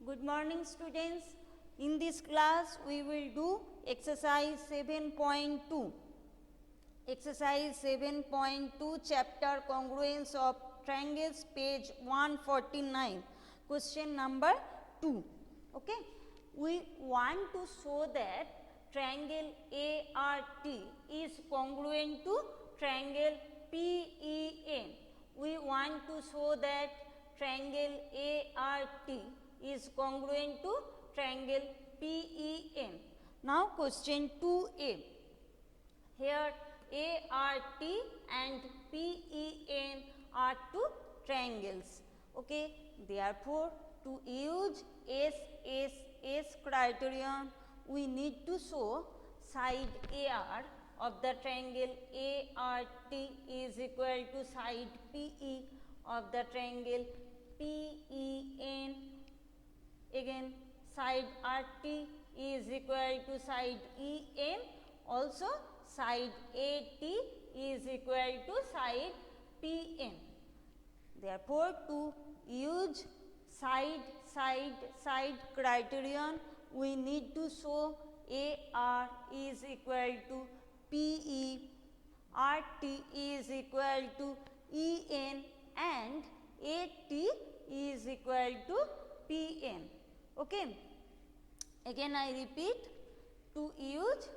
Good morning students. In this class we will do exercise 7.2. Exercise 7.2 chapter congruence of triangles page 149. Question number 2. Okay. We want to show that triangle ART is congruent to triangle PEN. We want to show that triangle ART is congruent to triangle PEN. Now question 2a. Here ART and PEN are two triangles. Okay. Therefore, to use SSS criterion, we need to show side AR of the triangle ART is equal to side PE of the triangle PEN. Again, side RT is equal to side EN. Also, side AT is equal to side PN. Therefore, to use side criterion, we need to show AR is equal to PE, RT is equal to EN and AT is equal to PN. Okay. Again I repeat, to use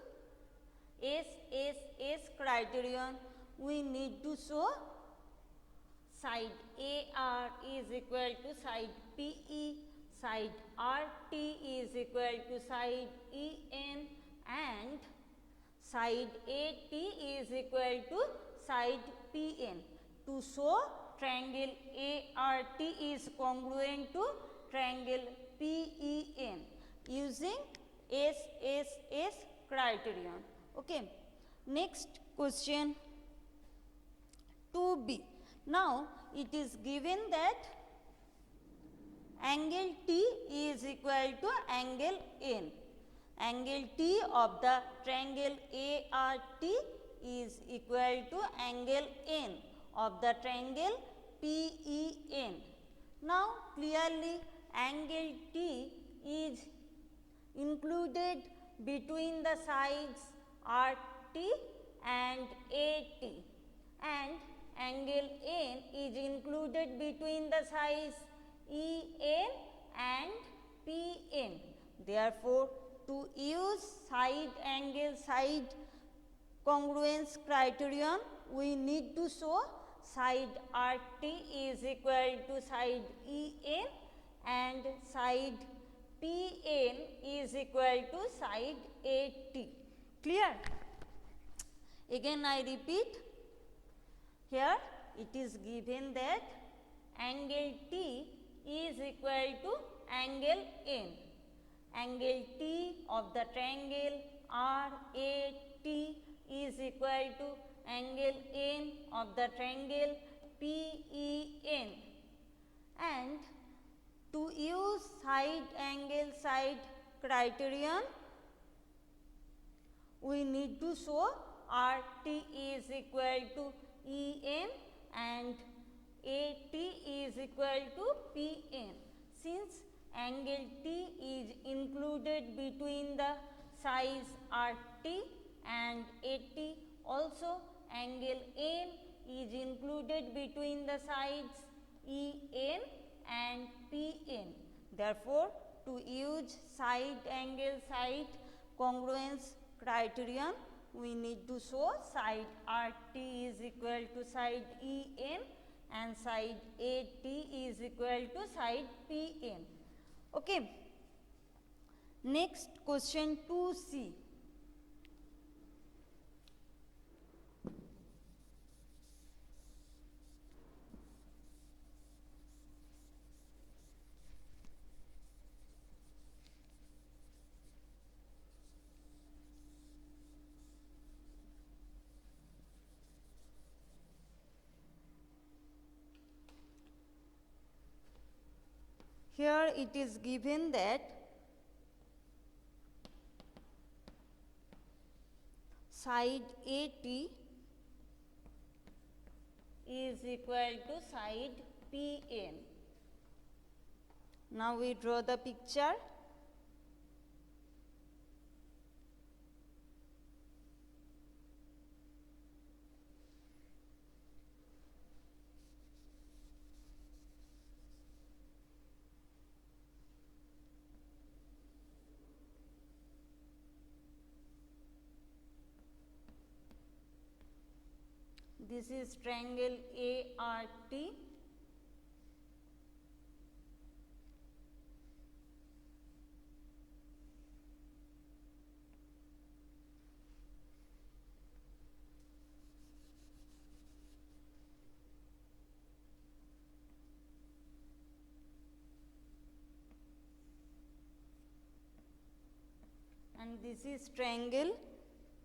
SSS criterion, we need to show side AR is equal to side PE, side RT is equal to side EN and side AT is equal to side PN. To show triangle ART is congruent to triangle PEN using SSS criterion. Okay. Next question 2b. Now, it is given that angle T is equal to angle N. Angle T of the triangle ART is equal to angle N of the triangle PEN. Now, clearly angle T is included between the sides RT and AT and angle N is included between the sides EN and PN. Therefore, to use side angle side congruence criterion, we need to show side RT is equal to side EN and side PN is equal to side AT. Clear? Again I repeat, here it is given that angle T is equal to angle N. Angle T of the triangle RAT is equal to angle N of the triangle PEN. And to use side angle side criterion, we need to show RT is equal to EN and AT is equal to PN. Since angle T is included between the sides RT and AT, also angle N is included between the sides EN and PN. Therefore, to use side angle side congruence criterion, we need to show side RT is equal to side EN and side AT is equal to side PN. Okay. Next question 2c. Here it is given that side AT is equal to side PN. Now we draw the picture. This is triangle ART. And this is triangle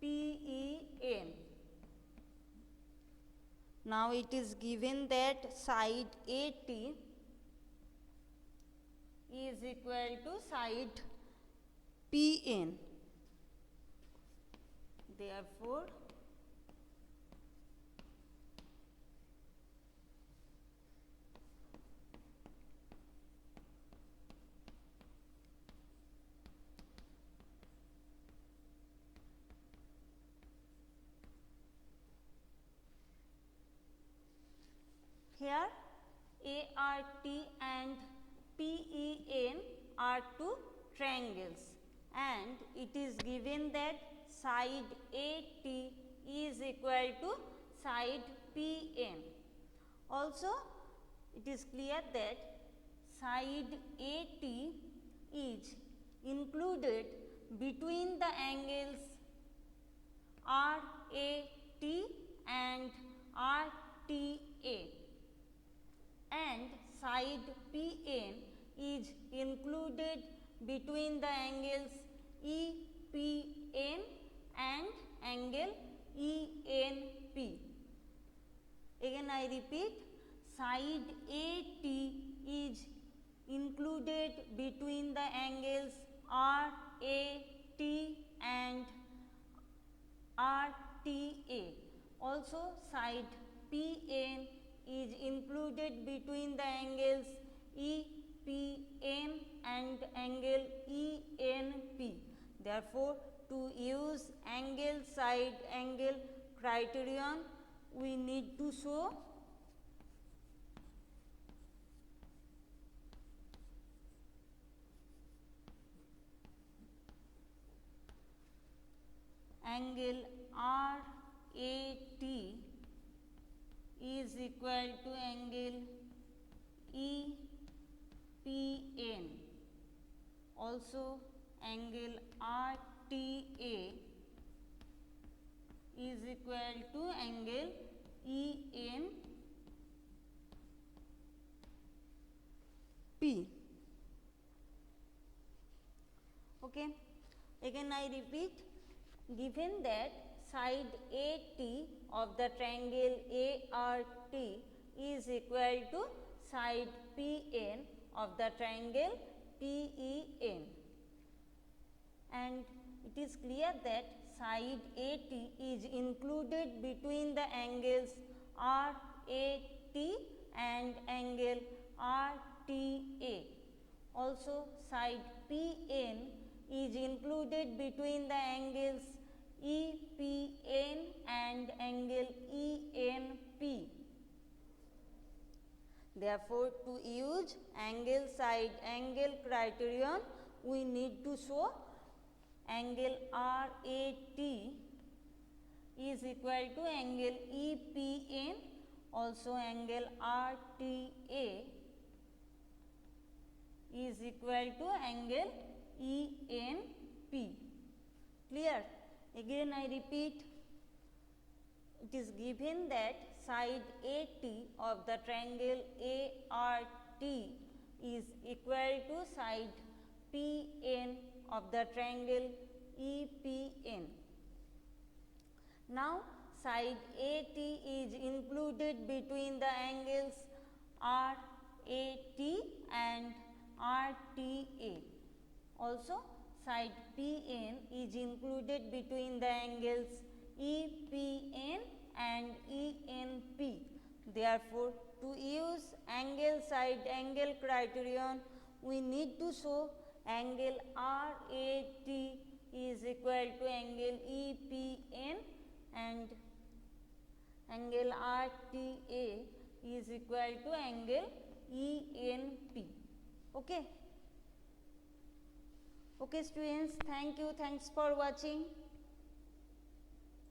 PEN. Now it is given that side AT is equal to side PN. Therefore, here ART and PEN are two triangles, and it is given that side AT is equal to side PN. Also, it is clear that side AT is included between the angles RAT and RTA, and side PN is included between the angles EPN and angle ENP. Again I repeat, side AT is included between the angles RAT and RTA. Also, side PN is included between the angles EPN and angle ENP. Therefore, to use angle side angle criterion, we need to show angle RAT is equal to angle EPN. Also, angle RTA is equal to angle ENP. Okay. Again I repeat, given that side AT of the triangle ART is equal to side PN of the triangle PEN, and it is clear that side AT is included between the angles RAT and angle RTA. Also, side PN is included between the angles EPN and angle ENP. Therefore, to use angle side angle criterion, we need to show angle RAT is equal to angle EPN, also angle RTA is equal to angle ENP. Clear? Again I repeat, it is given that side AT of the triangle ART is equal to side PN of the triangle EPN. Now, side AT is included between the angles RAT and RTA. Also, side PN is included between the angles EPN and ENP. Therefore, to use angle side angle criterion, we need to show angle RAT is equal to angle EPN and angle RTA is equal to angle ENP. Okay. Okay students, thank you, thanks for watching.